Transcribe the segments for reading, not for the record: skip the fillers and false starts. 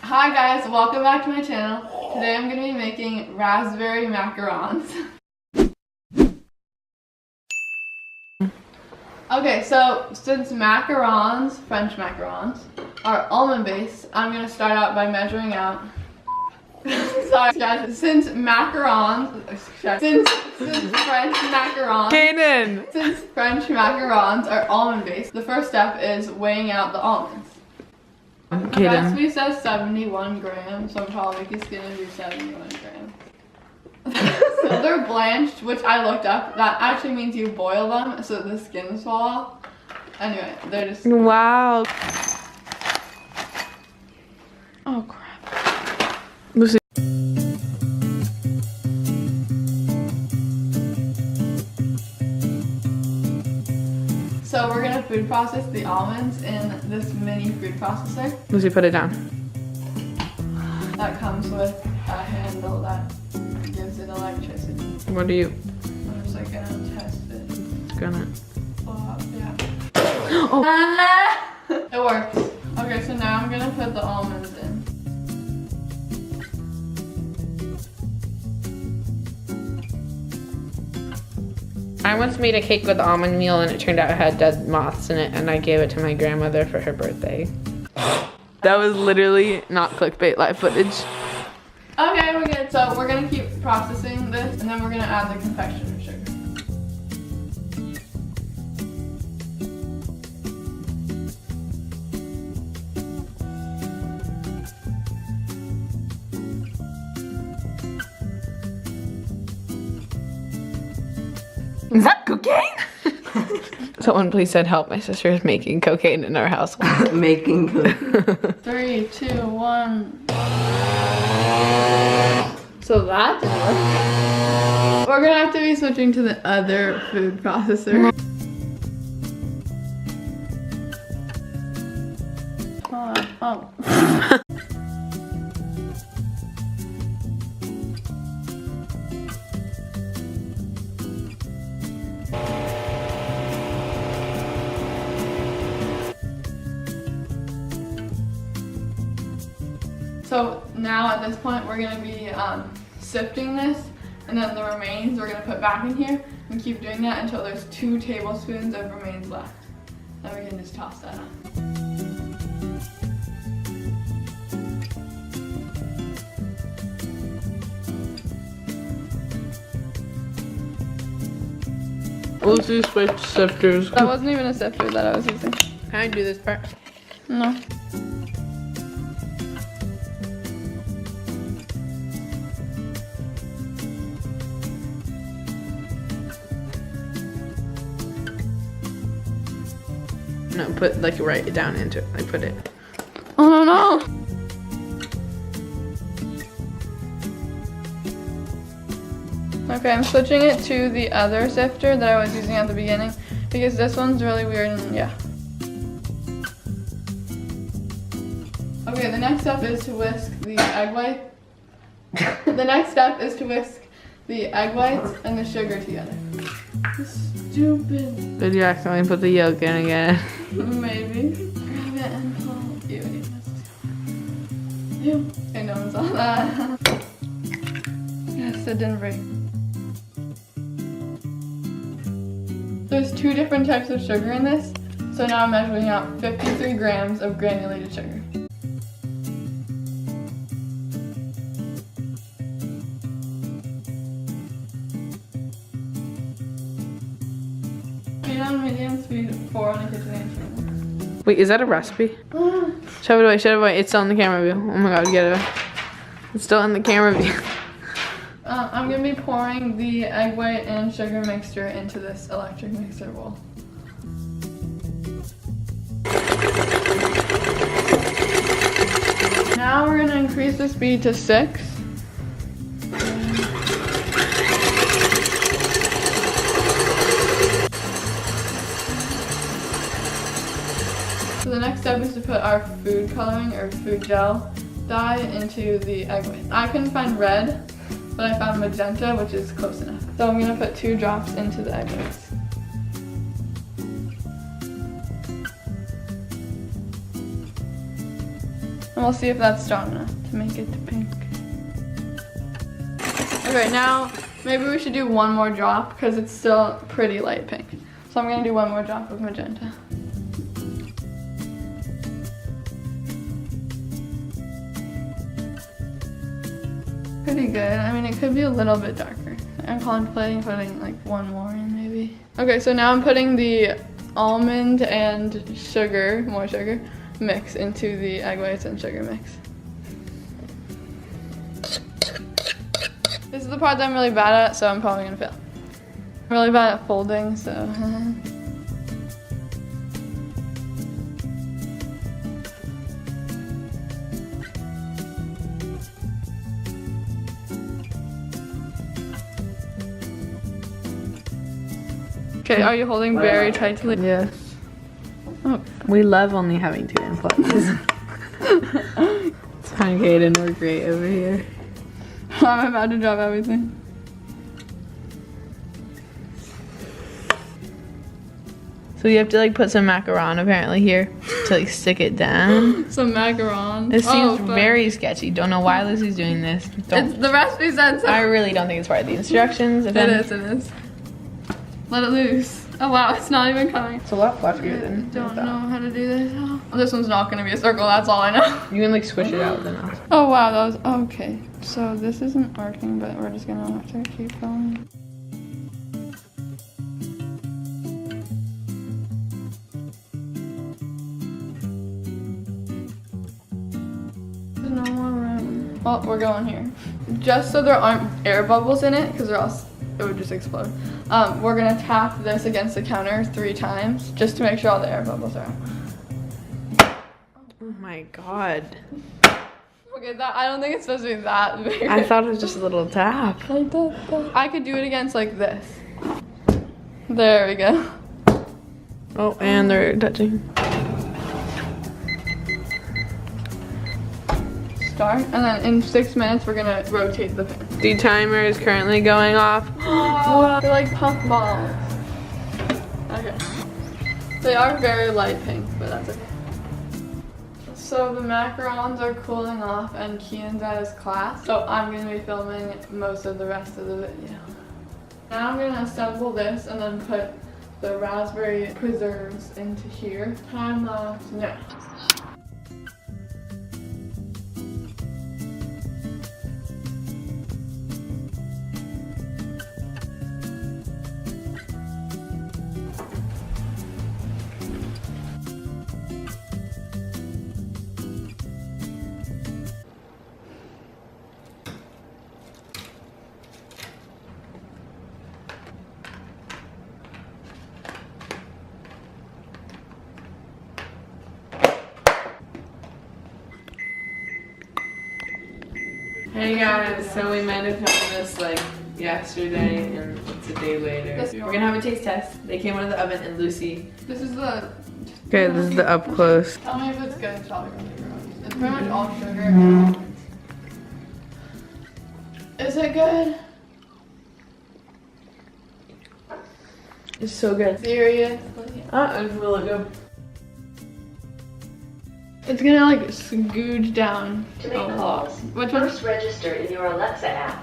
Hi guys, welcome back to my channel. Today I'm going to be making raspberry macarons. Okay, so since macarons, French macarons, are almond based, I'm going to start out by measuring out. Sorry guys, since French macarons are almond based, the first step is weighing out the almonds. The recipe says 71 grams, so I'm probably just gonna do 71 grams. So they're blanched, which I looked up. That actually means you boil them so the skins fall off. Anyway, they're just... Wow. Oh crap. Lucy. So we're gonna food process the almonds in this mini food processor. Lucy, put it down. That comes with a handle that gives it electricity. What are you? I'm just like gonna test it. It's gonna. Yeah. Oh. It works. Okay, so now I'm gonna put the almonds in. I once made a cake with almond meal and it turned out it had dead moths in it, and I gave it to my grandmother for her birthday. That was literally not clickbait live footage. Okay, we're good. So we're gonna keep processing this, and then we're gonna add the confectioner sugar. Is that cocaine? Someone please send help. My sister is making cocaine in our house. Making cocaine. 3, 2, 1. So that didn't work. We're gonna have to be switching to the other food processor. Oh. So now at this point we're going to be sifting this, and then the remains we're going to put back in here and keep doing that until there's 2 tablespoons of remains left. Then we can just toss that on. Lucy switched sifters. That wasn't even a sifter that I was using. Can I do this part? No. No, put like right down into it. I put it. Oh no! Okay, I'm switching it to the other sifter that I was using at the beginning because this one's really weird and yeah. Okay, the next step is to whisk the egg white. The next step is to whisk the egg whites and the sugar together. Stupid. Did you accidentally put the yolk in again? Maybe. Grab it and pull. Ew, Ew. Okay, no one saw that. Yes, it didn't break. There's 2 different types of sugar in this, so now I'm measuring out 53 grams of granulated sugar. Speed on medium, speed 4 on a KitchenAid channel. Wait, is that a recipe? Shove it away, shove it away. It's still in the camera view. Oh my god, get it away. It's still in the camera view. I'm going to be pouring the egg white and sugar mixture into this electric mixer bowl. Now we're going to increase the speed to 6. So the next step is to put our food coloring or food gel dye into the egg white. I couldn't find red, but I found magenta, which is close enough. So I'm gonna put 2 drops into the egg whites. we'll see if that's strong enough to make it pink. Okay, now maybe we should do one more drop because it's still pretty light pink. So I'm gonna do one more drop of magenta. Pretty good. I mean, it could be a little bit darker. I'm contemplating putting like one more in maybe. Okay, so now I'm putting the almond and sugar, more sugar, mix into the egg whites and sugar mix. This is the part that I'm really bad at, so I'm probably gonna fail. I'm really bad at folding, so. Okay, are you holding very tightly? Yes. Oh. We love only having 2 inputs. It's fine, Kaden, we're great over here. I'm about to drop everything. So you have to like put some macaron apparently here to like stick it down. Some macarons. It seems very sketchy. Don't know why Lucy's doing this. The recipe said so. I really don't think it's part of the instructions. It is. Let it loose. Oh wow, it's not even coming. It's a lot fluffier I than don't know how to do this. Oh, this one's not gonna be a circle, that's all I know. You can like squish it out with a mouse. Oh wow, that was, okay. So this isn't arcing, but we're just gonna have to keep going. There's no more room. Well, we're going here. Just so there aren't air bubbles in it, because or else it would just explode. We're gonna tap this against the counter 3 times, just to make sure all the air bubbles are out. Oh my god. Okay, I don't think it's supposed to be that big. I thought it was just a little tap. I could do it against like this. There we go. Oh, and they're touching. Start, and then in 6 minutes we're gonna rotate the pan. The timer is currently going off. Oh, they're like puff balls. Okay. They are very light pink, but that's okay. So the macarons are cooling off and Cian's at his class, so I'm gonna be filming most of the rest of the video. Now I'm gonna assemble this and then put the raspberry preserves into here. Time lapse now. Hey guys, so we might have filmed this like yesterday and it's a day later. We're gonna have a taste test. They came out of the oven and Lucy. This is the... Okay, this is the up close. Tell me if it's good. It's probably gonna be gross. It's pretty much all sugar and almonds. Is it good? It's so good. Seriously? It's really good. It's gonna like scooge down To a make lot. calls, Which one? first register in your Alexa app.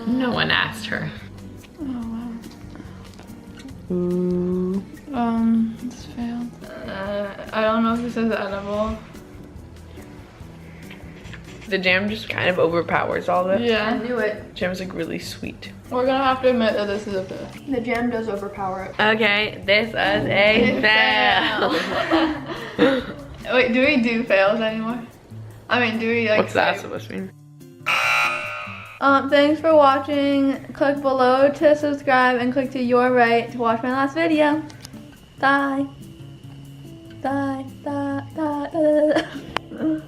No one asked her. Oh wow. Ooh. This failed. I don't know if this is edible. The jam just kind of overpowers all of it. Yeah. knew it. Jam's like really sweet. We're gonna have to admit that this is a fail. The jam does overpower it. Okay, this is a fail. Wait, do we do fails anymore? I mean, do we like What's that say- supposed to mean? Thanks for watching. Click below to subscribe and click to your right to watch my last video. Bye. Bye. Bye. Bye.